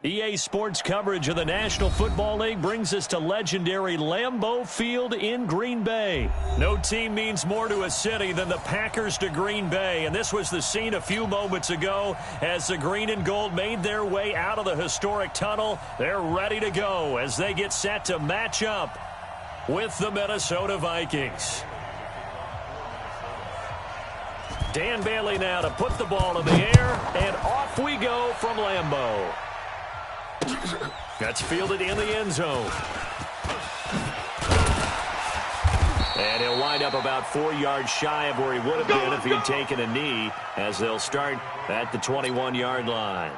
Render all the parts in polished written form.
EA Sports coverage of the National Football League brings us to legendary Lambeau Field in Green Bay. No team means more to a city than the Packers to Green Bay, and this was the scene a few moments ago as the green and gold made their way out of the historic tunnel. They're ready to go as they get set to match up with the Minnesota Vikings. Dan Bailey now to put the ball in the air, and off we go from Lambeau. That's fielded in the end zone. And he'll wind up about 4 yards shy of where he would have been if he'd taken a knee, as they'll start at the 21-yard line.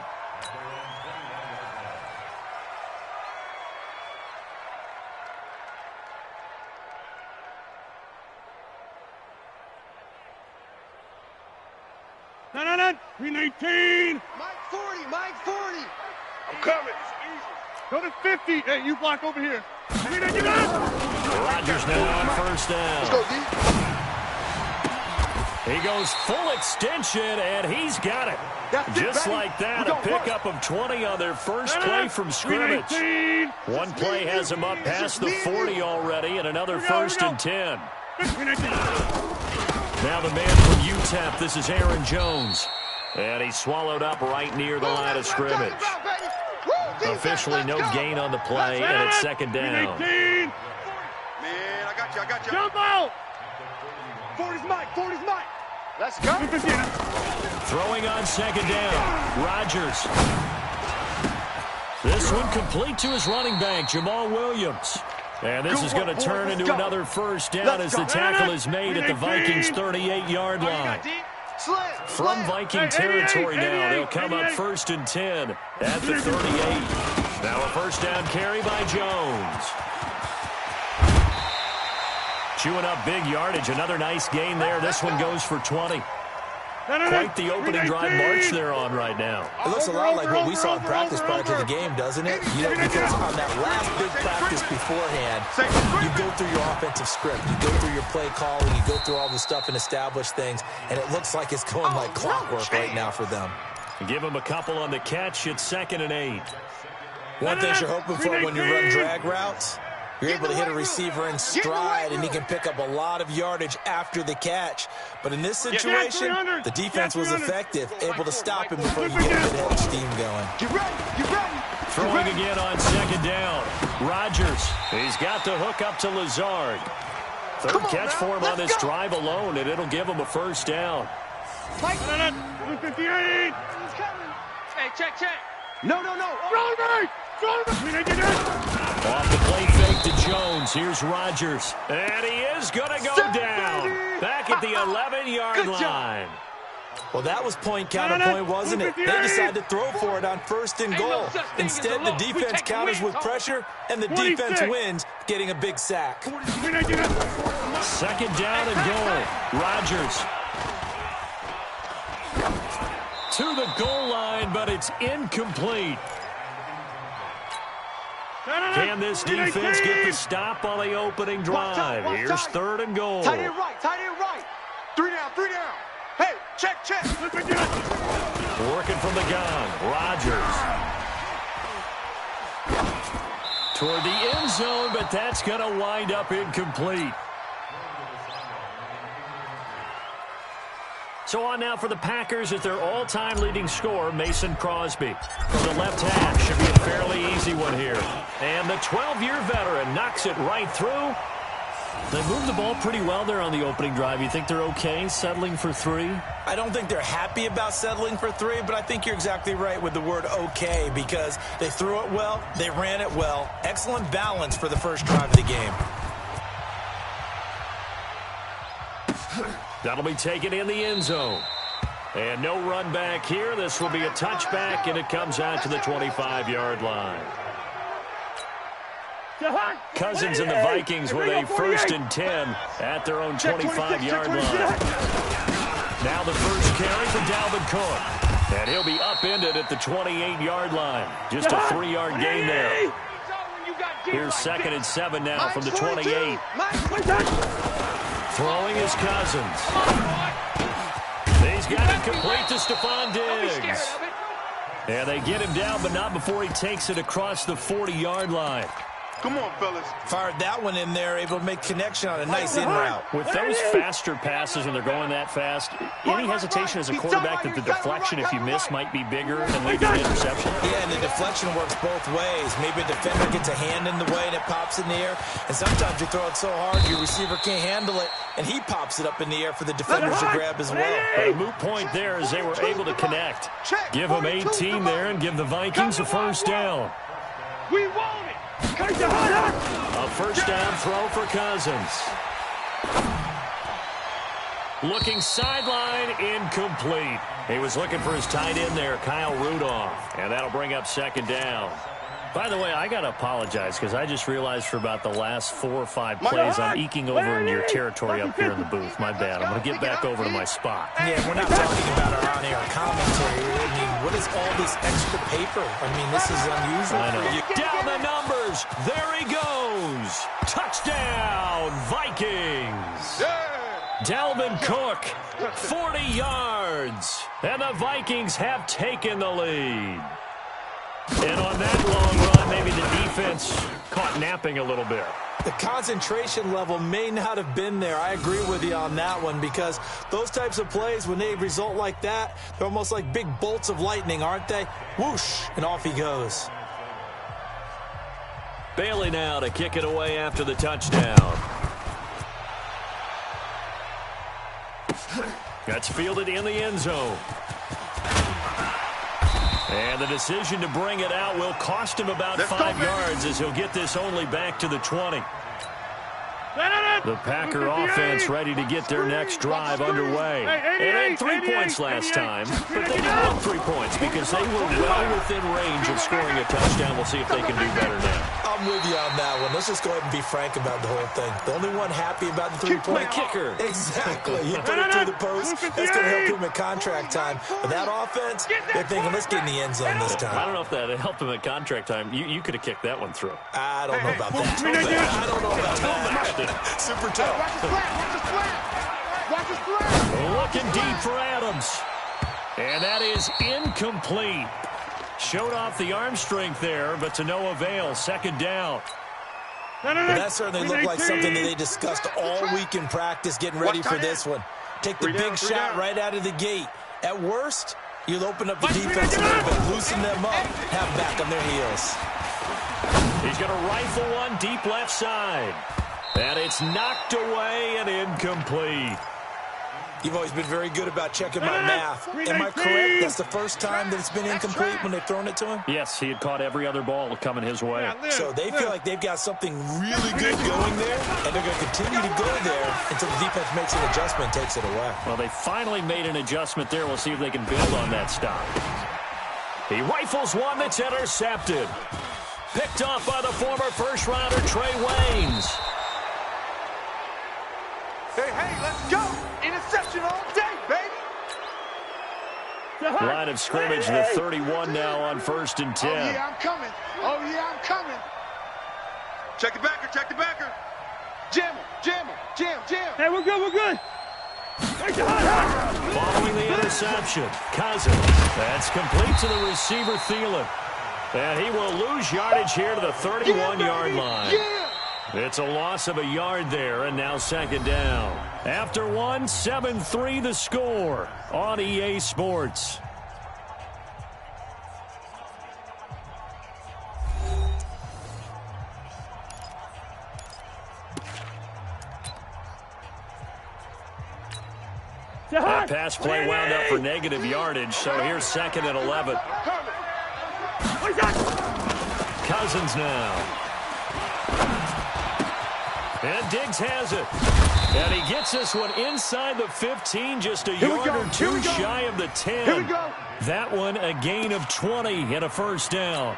No. 319. Mike 40. I'm coming. Go to 50. Hey, you block over here. Rodgers now on first down. Let's go, D. He goes full extension, and he's got it. Just like that, a pickup of 20 on their first play from scrimmage. One play has him up past the 40 already, and another first and 10. Now the man from UTEP, this is Aaron Jones. And he's swallowed up right near the line of scrimmage. Officially no gain on the play, and it's second down. Man, I got you. Jump out. 40's Mike. Let's go. Throwing on second down, Rodgers. This one complete to his running back, Jamal Williams. And this is going to turn into another first down as the tackle is made at the Vikings' 38-yard line. From Viking territory now, they'll come up first and 10 at the 38. Now a first down carry by Jones. Chewing up big yardage. Another nice gain there. This one goes for 20. Quite the opening drive march they're on right now. It looks a lot like what we saw in practice prior to the game, doesn't it? You know, because on that last big practice beforehand, you go through your offensive script, you go through your play calling, you go through all the stuff and establish things, and it looks like it's going like clockwork right now for them. Give them a couple on the catch. It's 2nd and 8. One thing you're hoping for when you run drag routes, you're able to hit a receiver in stride, and he can pick up a lot of yardage after the catch. But in this situation, the defense was effective, able to stop him before he get a good head of steam going. Get ready. Throwing again on second down. Rodgers, he's got the hook up to Lazard. Third catch for him on this drive alone, and it'll give him a first down. 158. Hey, check. No. Off the play fake to Jones. Here's Rodgers. And he is going to go down. Back at the 11-yard line. Well, that was point counterpoint, wasn't it? They decided to throw for it on first and goal. Instead, the defense counters with pressure, and the defense wins, getting a big sack. 2nd down and goal. Rodgers to the goal line, but it's incomplete. Can this defense get the stop on the opening drive? Here's 3rd and goal. Tight end right. 3 down. Hey, check. Working from the gun, Rodgers. Toward the end zone, but that's going to wind up incomplete. So on now for the Packers at their all-time leading scorer, Mason Crosby. From the left half, should be a fairly easy one here. And the 12-year veteran knocks it right through. They moved the ball pretty well there on the opening drive. You think they're okay settling for 3? I don't think they're happy about settling for 3, but I think you're exactly right with the word okay, because they threw it well, they ran it well. Excellent balance for the first drive of the game. That'll be taken in the end zone. And no run back here. This will be a touchback, and it comes out to the 25-yard line. Cousins and the Vikings with a 1st and 10 at their own 25-yard line. Now the first carry for Dalvin Cook. And he'll be upended at the 28-yard line. Just a 3-yard gain there. Here's 2nd and 7 now from the 28. Throwing is Cousins. He's got it complete to Stephon Diggs. And they get him down, but not before he takes it across the 40-yard line. Come on, fellas. Fired that one in there, able to make connection on a nice in route. With those faster passes when they're going that fast, any hesitation as a quarterback that the deflection, if you miss, might be bigger than leaving an interception? Yeah, and the deflection works both ways. Maybe a defender gets a hand in the way and it pops in the air. And sometimes you throw it so hard your receiver can't handle it, and he pops it up in the air for the defenders to grab as well. But a moot point there as they were able to connect. Give them 18 there and give the Vikings a first down. We want it. A first down throw for Cousins. Looking sideline, incomplete. He was looking for his tight end there, Kyle Rudolph. And that'll bring up second down. By the way, I got to apologize because I just realized for about the last 4 or 5 plays, I'm eking over in your territory up here in the booth. My bad. I'm going to get back over to my spot. Yeah, we're not talking about our on-air commentary. I mean, what is all this extra paper? I mean, this is unusual. I know. Down the numbers. There he goes. Touchdown, Vikings. Dalvin Cook, 40 yards. And the Vikings have taken the lead. And on that long run, maybe the defense caught napping a little bit. The concentration level may not have been there. I agree with you on that one because those types of plays, when they result like that, they're almost like big bolts of lightning, aren't they? Whoosh, and off he goes. Bailey now to kick it away after the touchdown. That's fielded in the end zone. And the decision to bring it out will cost him about 5 yards as he'll get this only back to the 20. The Packer offense ready to get their next drive underway. They had 3 points last time, but they didn't want 3 points because they were well within range of scoring a touchdown. We'll see if they can do better now. I'm with you on that one. Let's just go ahead and be frank about the whole thing. The only one happy about the 3-point kicker. Exactly. He put it through the post. That's going to help him at contract time. But that offense, they're thinking, let's get in the end zone this time. I don't know if that helped him at contract time. You could have kicked that one through. I don't know about that. I don't know about that. Super tough. Watch his flat. Watch his flat. Watch his flat. Looking deep for Adams. And that is incomplete. Showed off the arm strength there, but to no avail. Second down. Well, that certainly looked like something that they discussed all week in practice, getting ready for this one. Take the big shot right out of the gate. At worst, you'll open up the defense a little bit, loosen them up, have them back on their heels. He's going to rifle one deep left side. And it's knocked away and incomplete. You've always been very good about checking my math. Am I correct? That's the first time that it's been incomplete when they've thrown it to him? Yes, he had caught every other ball coming his way. So they feel like they've got something really good going there, and they're going to continue to go there until the defense makes an adjustment and takes it away. Well, they finally made an adjustment there. We'll see if they can build on that stop. He rifles one that's intercepted. Picked off by the former first-rounder Trey Waynes. Hey, let's go. Interception all day, baby. Line of scrimmage, the 31 now on 1st and 10. Oh, yeah, I'm coming. Oh, yeah, I'm coming. Check the backer, check the backer. Jam him, jam him, jam. Hey, we're good, we're good. Following the interception, Cousins. That's complete to the receiver, Thielen. And he will lose yardage here to the 31-yard line. Yeah. It's a loss of a yard there, and now second down. After one, 7-3 the score on EA Sports. That pass play wound up for negative yardage, so here's 2nd and 11. Cousins now. And Diggs has it. And he gets this one inside the 15, just a yard or two shy of the 10. Here we go. That one a gain of 20 and a first down.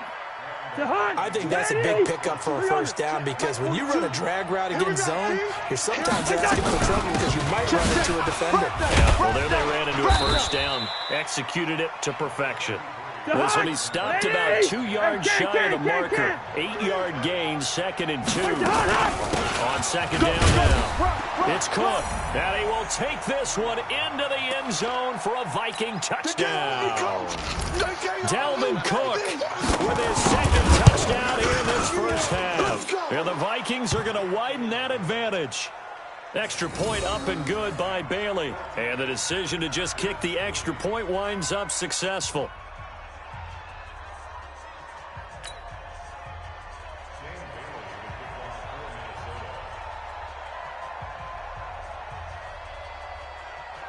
I think that's a big pickup for a first down because when you run a drag route against zone, you're sometimes asking for trouble because you might run into a defender. Yeah, well, there they ran into a first down. Executed it to perfection. This will be stopped about 2 yards shy of the marker. 8-yard gain, 2nd and 2. On 2nd down now. It's Cook. And he will take this one into the end zone for a Viking touchdown. Dalvin Cook with his 2nd touchdown here in this first half. And the Vikings are going to widen that advantage. Extra point up and good by Bailey. And the decision to just kick the extra point winds up successful.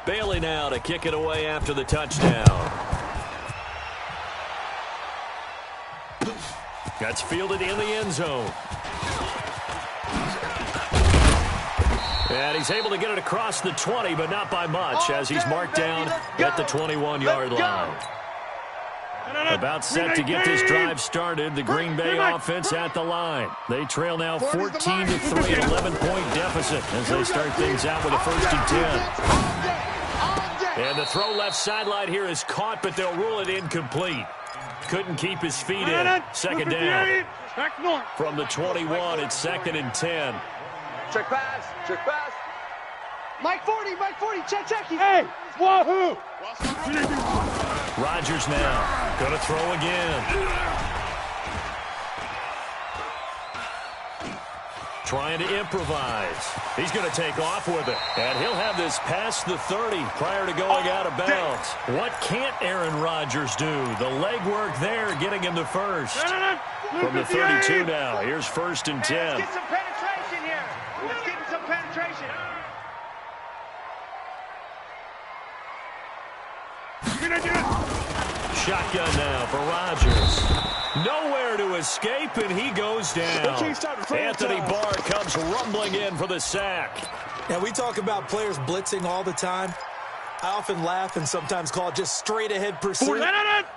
Bailey now to kick it away after the touchdown. That's fielded in the end zone. And he's able to get it across the 20, but not by much, as he's marked down at the 21-yard line. About set to get this drive started, the Green Bay offense at the line. They trail now 14-3, an 11-point deficit as they start things out with a 1st and 10. And the throw left sideline here is caught, but they'll rule it incomplete. Couldn't keep his feet in. 2nd down. From the 21, it's 2nd and 10. Check pass. Check pass. Mike 40, check. Hey, wahoo! Rodgers now. Going to throw again. Trying to improvise. He's going to take off with it. And he'll have this past the 30 prior to going out of bounds. What can't Aaron Rodgers do? The legwork there getting him the first. From the 32 now. Here's 1st and 10. Let's get some penetration here. Let's get some penetration. Shotgun now for Rodgers. Nowhere to escape, and he goes down. Anthony Barr comes rumbling in for the sack. Now, we talk about players blitzing all the time. I often laugh and sometimes call it just straight-ahead pursuit.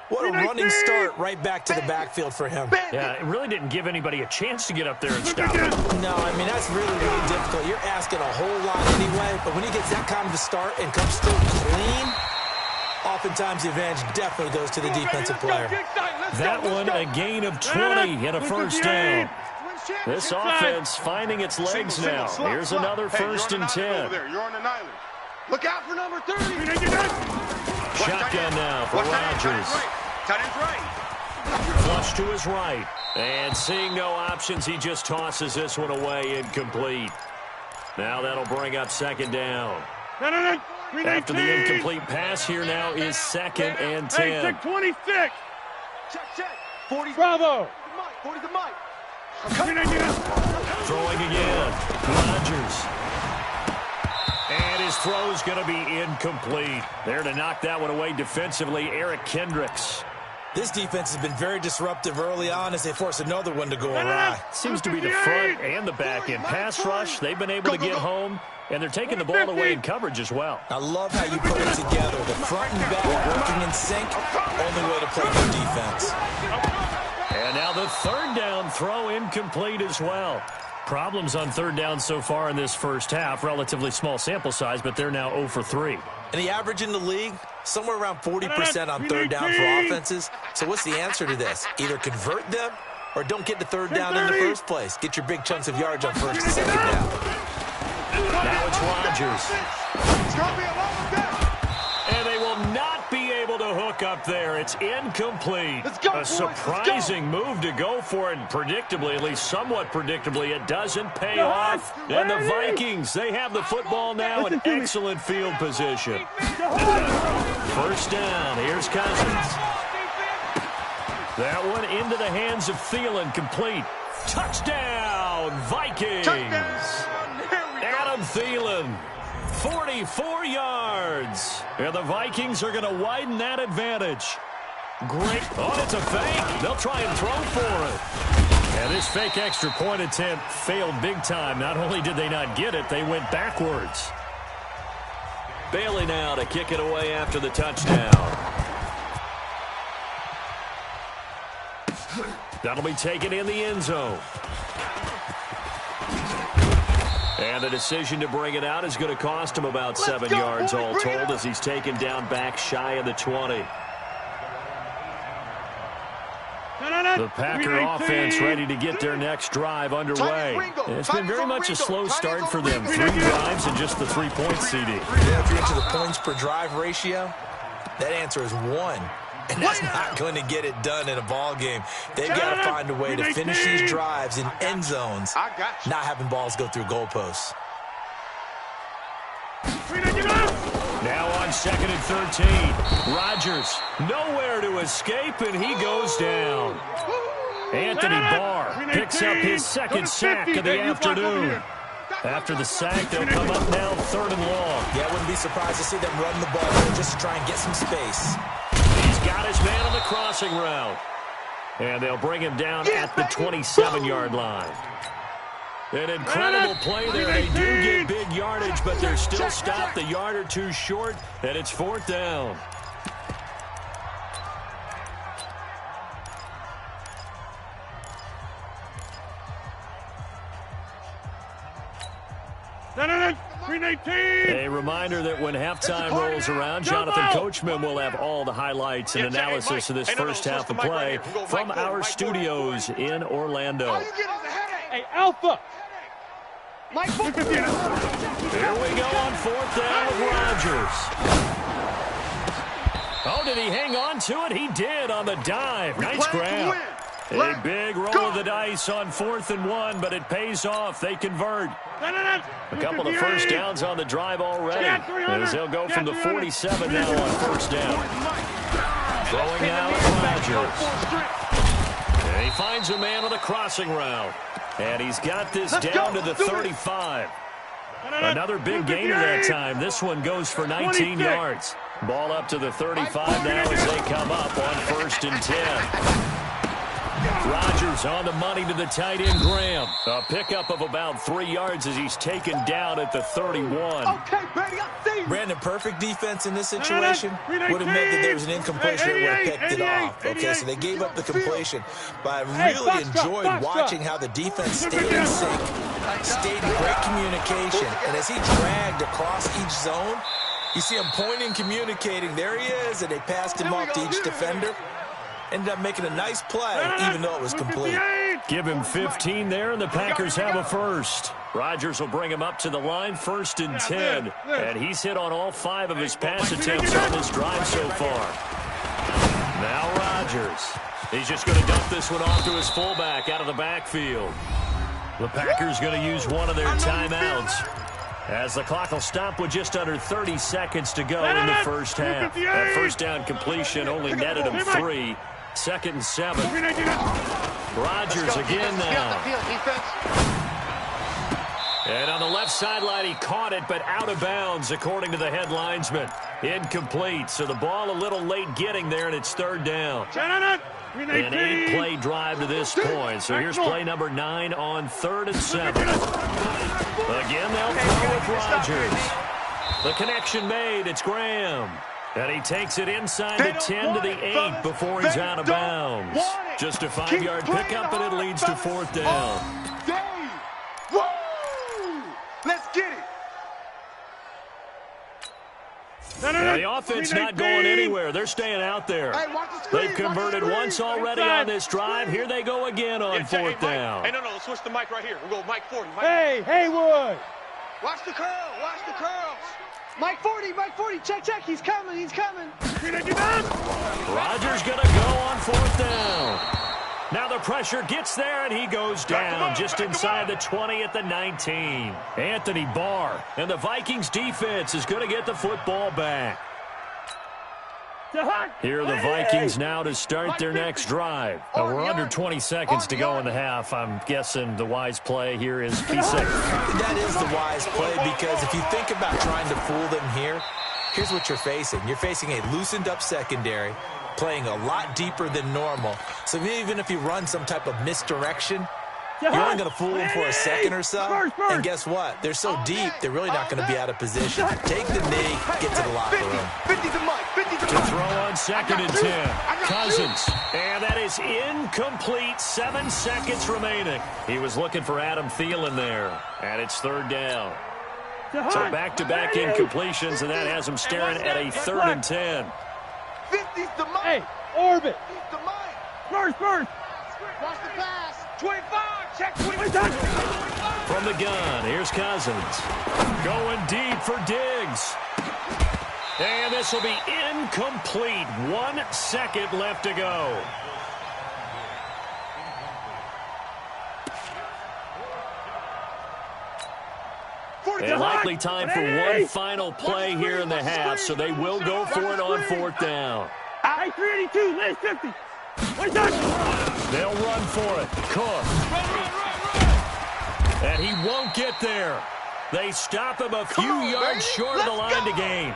What a running start right back to the backfield for him. Yeah, it really didn't give anybody a chance to get up there and stop it. No, I mean, that's really, really difficult. You're asking a whole lot anyway, but when he gets that kind of a start and comes through clean, oftentimes the advantage definitely goes to the defensive player. That one, a gain of 20 and a 1st down. This offense finding its legs now. Here's another 1st and 10. You're on an island. Look out for number 30. Shotgun now for Rodgers. Tight end's right. Flush to his right. And seeing no options, he just tosses this one away, incomplete. Now that'll bring up 2nd down. After the incomplete pass, here now is 2nd and 10. Hey, 26. Check. 40. Bravo. 40 to Mike. Throwing again. Rodgers. And his throw's going to be incomplete. There to knock that one away defensively, Eric Kendricks. This defense has been very disruptive early on as they force another one to go awry. Seems to be the front and the back end. Pass rush, they've been able to get home, and they're taking the ball away in coverage as well. I love how you put it together. The front and back working in sync, only way to play good defense. And now the 3rd down throw incomplete as well. Problems on 3rd down so far in this first half. Relatively small sample size, but they're now 0 for 3. And the average in the league, somewhere around 40% on 3rd down for offenses. So what's the answer to this? Either convert them or don't get to 3rd down in the first place. Get your big chunks of yards on 1st and 2nd down. Now it's Rodgers. It's going to be a long day. And they will not be able to hook up there. It's incomplete. Let's go, a boys. surprising move to go for it. Predictably, at least somewhat predictably, it doesn't pay off. And the Vikings, they have the football now in excellent field position. 1st down. Here's Cousins. That one into the hands of Thielen, complete. Touchdown, Vikings. Adam Thielen. 44 yards. And the Vikings are going to widen that advantage. Great. Oh, it's a fake. They'll try and throw for it. And this fake extra point attempt failed big time. Not only did they not get it, they went backwards. Bailey now to kick it away after the touchdown. That'll be taken in the end zone. And the decision to bring it out is going to cost him about 7 yards all told as he's taken down back shy of the 20. The Packer offense ready to get their next drive underway. And it's been very much a slow start for them. 3 drives and just the 3-point CD. Yeah, if you're into the points per drive ratio, that answer is 1. And that's not going to get it done in a ball game. They've got to find a way to finish these drives in end zones, not having balls go through goalposts. Now on 2nd and 13. Rodgers nowhere to escape, and he goes down. Anthony Barr picks up his 2nd sack of the afternoon. After the sack, they'll come up now 3rd and long. Yeah, I wouldn't be surprised to see them run the ball here just to try and get some space. He's got his man on the crossing route. And they'll bring him down at the 27-yard line. An incredible play there. They do get big yardage, but they're still stopped a yard or 2 short, and it's 4th down. A reminder that when halftime rolls around, Jonathan Coachman will have all the highlights and analysis of this first half of play from our studios in Orlando. Hey, Alpha! Mike, here we go on 4th down with Rodgers. Oh, did he hang on to it? He did on the dive. Nice grab. A big roll of the dice on 4th and 1, but it pays off. They convert. A couple of first downs on the drive already, as they'll go from the 47 now on 1st down. Throwing out Rodgers. And he finds a man on the crossing route. And he's got this down to the 35. Another big gainer that time. This one goes for 19 yards. Ball up to the 35 now as they come up on 1st and 10. Rodgers on the money to the tight end, Graham. A pickup of about 3 yards as he's taken down at the 31. Brandon, perfect defense in this situation would have meant that there was an incompletion that would have picked it off. Okay, so they gave up the completion. But I really enjoyed watching how the defense stayed in sync, stayed in great communication. And as he dragged across each zone, you see him pointing, communicating. There he is, and they passed him off to each defender. Ended up making a nice play, even though it was complete. Give him 15 there, and the Packers have a first. Rodgers will bring him up to the line, 1st and 10. And he's hit on all 5 of his pass attempts on this drive so far. Now Rodgers. He's just going to dump this one off to his fullback out of the backfield. The Packers going to use one of their timeouts, as the clock will stop with just under 30 seconds to go in the first half. That first down completion only netted him 3. 2nd and 7. Rodgers again now. And on the left sideline, he caught it, but out of bounds, according to the head linesman. Incomplete, so the ball a little late getting there, and it's 3rd down. An 8-play drive to this point. So here's play number 9 on 3rd and 7. Again, they'll throw with Rodgers. The connection made. It's Graham. And he takes it inside the 10 to the 8 before he's out of bounds. Just a 5-yard pickup, and it leads to 4th down. Let's get it. Now the offense not going anywhere. They're staying out there. They've converted once already on this drive. Here they go again on 4th down. Hey, no, let's switch the mic right here. We'll go Mike 40. Hey, Haywood. Watch the curl. Watch the curls. Mike 40, check, he's coming. Rodgers going to go on 4th down. Now the pressure gets there, and he goes down just inside the 20 at the 19. Anthony Barr, and the Vikings defense is going to get the football back. Here are the Vikings now to start their next drive. Now we're under 20 seconds to go in the half. I'm guessing the wise play here is be safe. That is the wise play, because if you think about trying to fool them here, here's what you're facing. You're facing a loosened up secondary, playing a lot deeper than normal. So even if you run some type of misdirection, you're only going to fool them for a second or so. And guess what? They're so deep, they're really not going to be out of position. Take the knee, get to the locker room. 50 to Mike. To throw on 2nd and 10. Cousins. And that is incomplete. 7 seconds remaining. He was looking for Adam Thielen there. And it's 3rd down. So back-to-back incompletions, and that has him staring at a 3rd and 10. 50's the Mike. Hey, orbit. The Mike. First. the pass. 25, check 25. From the gun, here's Cousins. Going deep for Diggs. And this will be incomplete. 1 second left to go. And likely time for one final play here in the half, so they will go for it on 4th down. Hey, 382, last 50. They'll run for it. Cook. And he won't get there. They stop him a few yards short of the line to gain.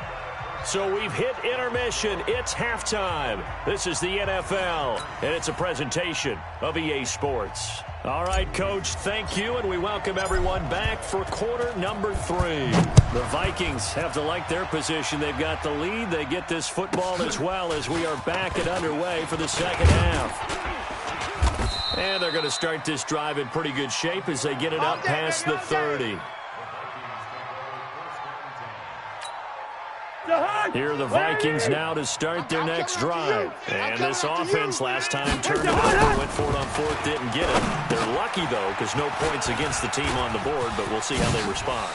So we've hit intermission. It's halftime. This is the NFL, and it's a presentation of EA Sports. All right, Coach, thank you, and we welcome everyone back for quarter number 3. The Vikings have to like their position. They've got the lead. They get this football as well as we are back and underway for the second half. And they're going to start this drive in pretty good shape as they get it up past the 30. Here are the Vikings now to start their next drive. And this offense last time turned it over, went for it on 4th, didn't get it. They're lucky, though, because no points against the team on the board, but we'll see how they respond.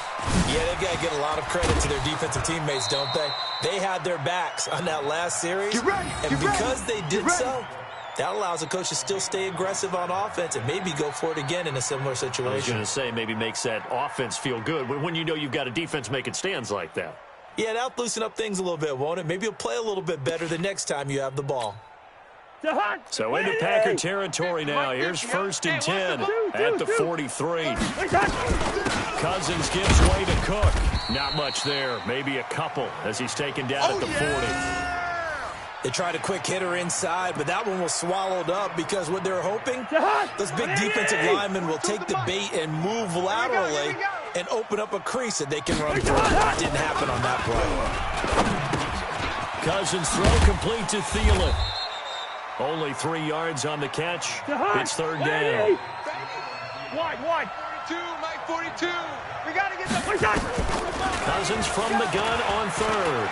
Yeah, they've got to get a lot of credit to their defensive teammates, don't they? They had their backs on that last series, and because they did so, that allows the coach to still stay aggressive on offense and maybe go for it again in a similar situation. I was going to say maybe makes that offense feel good when you know you've got a defense making stands like that. Yeah, that'll loosen up things a little bit, won't it? Maybe you'll play a little bit better the next time you have the ball. So into Packer territory now. Here's 1st and 10 at the 43. Cousins gives way to Cook. Not much there. Maybe a couple as he's taken down at the 40. They tried a quick hitter inside, but that one was swallowed up because what they're hoping, those big defensive linemen will take the bait and move laterally and open up a crease that they can run through. Didn't happen on that play. Cousins throw complete to Thielen. Only 3 yards on the catch. It's 3rd down. Wide. 42, Mike 42. We got to get the... Cousins from the gun on 3rd.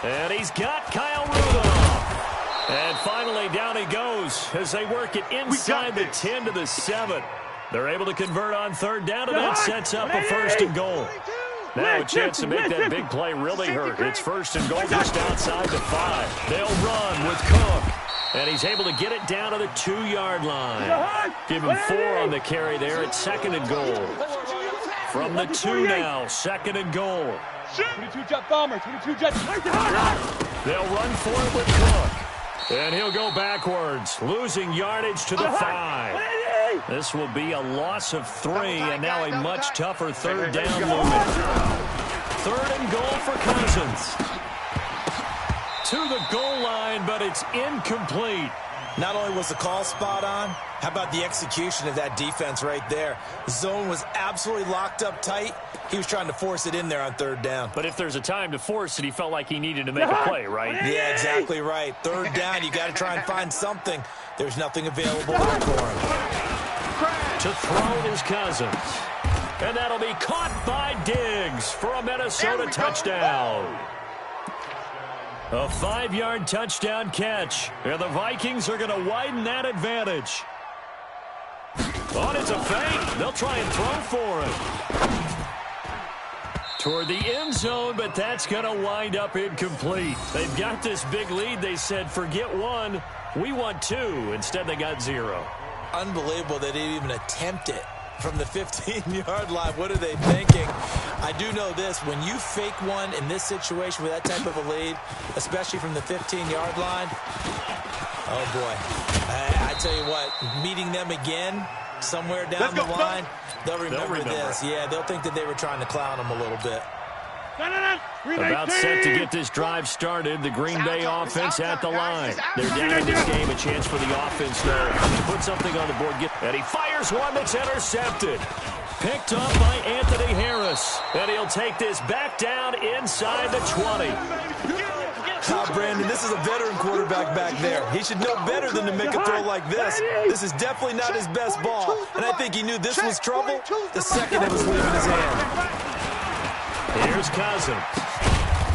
And he's got Kyle Rudolph. And finally down he goes as they work it inside the 10 to the 7. They're able to convert on 3rd down, and that sets up a 1st and goal. Now a chance to make that big play really hurt. It's 1st and goal just outside the 5. They'll run with Cook. And he's able to get it down to the 2-yard line. Give him 4 on the carry there at 2nd and goal. From the 2 now, 2nd and goal. 22-jet bomber, 22-jet. They'll run for it with Cook. And he'll go backwards, losing yardage to the 5. This will be a loss of 3, and now a much tougher 3rd down looming. 3rd and goal for Cousins. To the goal line, but it's incomplete. Not only was the call spot on, how about the execution of that defense right there? The zone was absolutely locked up tight. He was trying to force it in there on 3rd down. But if there's a time to force it, he felt like he needed to make a play, right? Yeah, exactly right. 3rd down, you got to try and find something. There's nothing available there for him. To throw is Cousins. And that'll be caught by Diggs for a Minnesota touchdown. A 5-yard touchdown catch. And the Vikings are going to widen that advantage. Oh, it's a fake. They'll try and throw for it. Toward the end zone, but that's going to wind up incomplete. They've got this big lead. They said, forget 1. We want 2. Instead, they got 0. Unbelievable they didn't even attempt it from the 15-yard line. What are they thinking? I do know this. When you fake one in this situation with that type of a lead, especially from the 15-yard line, oh, boy. I tell you what, meeting them again somewhere down the line, they'll remember this. Yeah, they'll think that they were trying to clown them a little bit. About set to get this drive started. The Green Bay offense at the line. They're down in this game. A chance for the offense now to put something on the board. And he fires one that's intercepted. Picked up by Anthony Harris. And he'll take this back down inside the 20. Brandon, this is a veteran quarterback back there. He should know better than to make a throw like this. This is definitely not his best ball. And I think he knew this was trouble the second it was leaving his hand. Here's Cousins.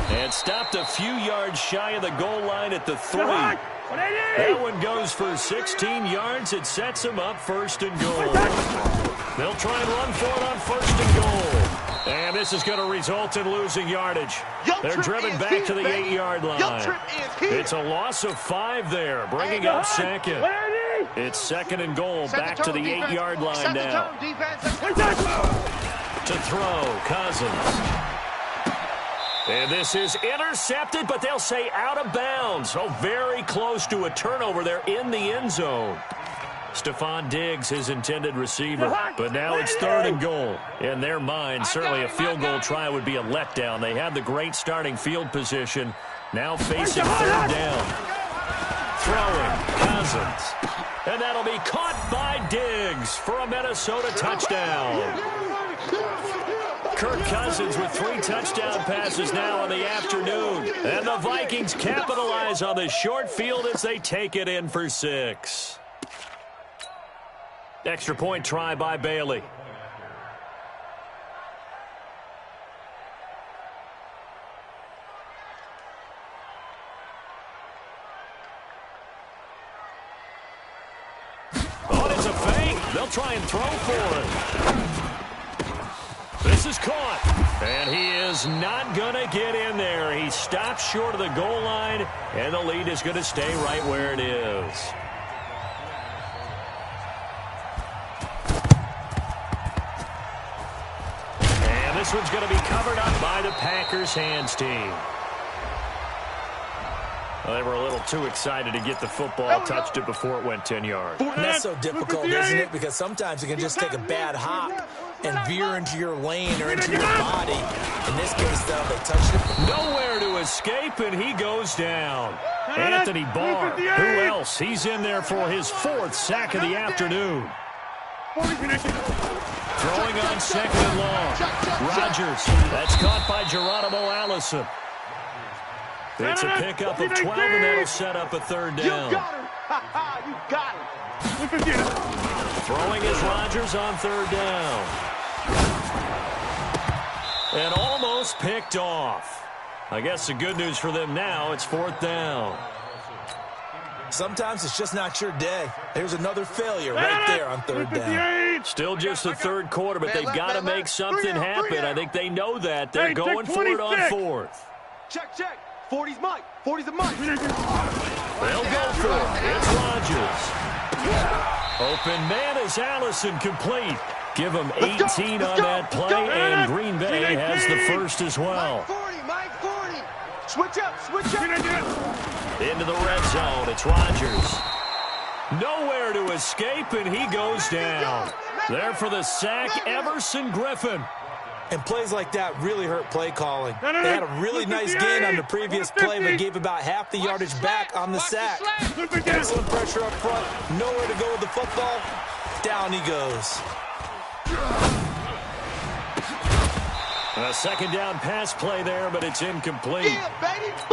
And stopped a few yards shy of the goal line at the 3. That one goes for 16 yards. It sets them up 1st and goal. They'll try and run for it on 1st and goal. And this is going to result in losing yardage. They're driven back to the 8-yard line. It's a loss of 5 there, bringing up 2nd. It's 2nd and goal, back to the 8-yard line now. To throw, Cousins. And this is intercepted, but they'll say out of bounds. Oh, very close to a turnover there in the end zone. Stephon Diggs, his intended receiver. But now it's 3rd and goal. In their mind, certainly a field goal try would be a letdown. They have the great starting field position. Now facing 3rd down. Throwing, Cousins. And that'll be caught by Diggs for a Minnesota touchdown. Kirk Cousins with 3 touchdown passes now in the afternoon. And the Vikings capitalize on the short field as they take it in for 6. Extra point try by Bailey. Oh, it's a fake. They'll try and throw for it. This is caught, and he is not going to get in there. He stops short of the goal line, and the lead is going to stay right where it is. And this one's going to be covered up by the Packers hands team. Well, they were a little too excited to get the football, touched it before it went 10 yards. And that's so difficult, isn't it? Because sometimes you can just take a bad hop and veer into your lane or into your body. In this case, though, they touched it. Nowhere to escape, and he goes down. Anthony Barr, who else? He's in there for his 4th sack of the afternoon. Throwing on 2nd and long. Rodgers, that's caught by Geronimo Allison. It's a pickup of 12, and that'll set up a 3rd down. You got him. You got him. Throwing is Rodgers on 3rd down. And almost picked off. I guess the good news for them now, it's 4th down. Sometimes it's just not your day. There's another failure right there on 3rd down. Still just the 3rd quarter, but they've got to make something happen. I think they know that. They're going for it on 4th. Check, check. 40's Mike. 40's a Mike. They'll go for it. It's Rodgers. Open man is Allison complete. Give him 18 on that play, and Green Bay has the 1st as well. Mike 40. Switch up. Into the red zone. It's Rodgers. Nowhere to escape, and he goes down. There for the sack, Everson Griffin. And plays like that really hurt play calling. They had a really nice gain on the previous play, but gave about half the yardage back on the sack. Excellent pressure up front. Nowhere to go with the football. Down he goes. A 2nd down pass play there, but it's incomplete.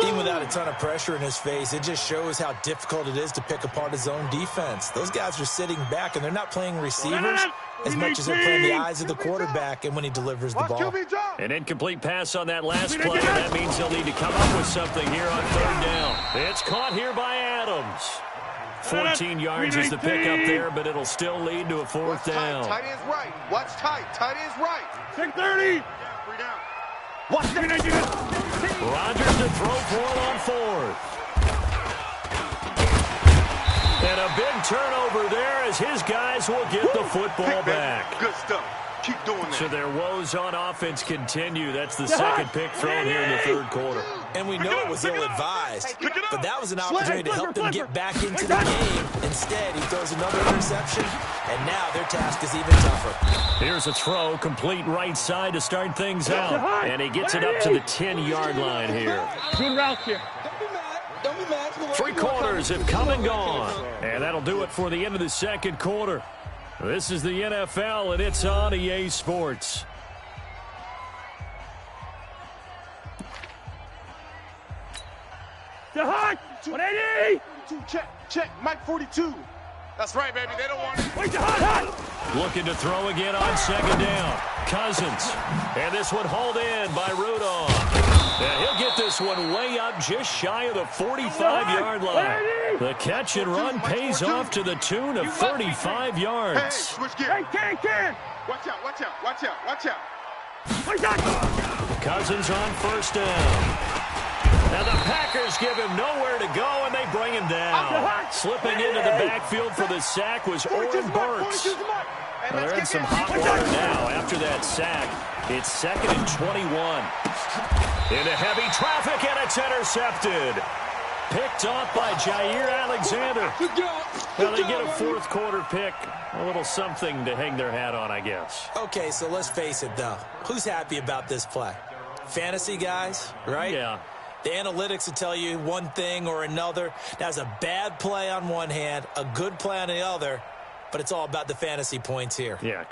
Even without a ton of pressure in his face, it just shows how difficult it is to pick apart his own defense. Those guys are sitting back, and they're not playing receivers as much as they're playing the eyes of the quarterback and when he delivers the ball. An incomplete pass on that last play, and that means they'll need to come up with something here on 3rd down. It's caught here by Adams. 14 yards is the pickup there, but it'll still lead to a 4th down. Tight end's right. Watch tight. Tight end's right. Take 30. Watch that. Rodgers to throw for it on 4th. And a big turnover there as his guys will get the football back. Good stuff. Keep doing that. So their woes on offense continue. That's the 2nd pick thrown here in the 3rd quarter. And we know it was ill-advised, but that was an opportunity to help them get back into the game. Instead, he throws another interception, and now their task is even tougher. Here's a throw, complete right side to start things out. And he gets it up to the 10-yard line here. Good route here. Don't be mad. 3 quarters have come and gone. And that'll do it for the end of the 2nd quarter. This is the NFL, and it's on EA Sports. The hot. 180. Check. Mike 42. That's right, baby. They don't want it. Looking to throw again on second down. Cousins. And this one hauled in by Rudolph. And he'll get this one way up just shy of the 45-yard line. The catch and run pays off to the tune of 35 yards. Hey, switch gear. Hey, Ken. Watch out, watch out, watch out, watch out. Cousins on first down. And the Packers give him nowhere to go, and they bring him down. Slipping into the backfield for the sack was Oren Burks. Well, they're in some hot water now after that sack. It's 2nd and 21. Into heavy traffic, and it's intercepted. Picked off by Jair Alexander. Well, they get a fourth-quarter pick. A little something to hang their hat on, I guess. Okay, so let's face it, though. Who's happy about this play? Fantasy guys, right? Yeah. The analytics will tell you one thing or another. That's a bad play on one hand, a good play on the other, but it's all about the fantasy points here. Yeah.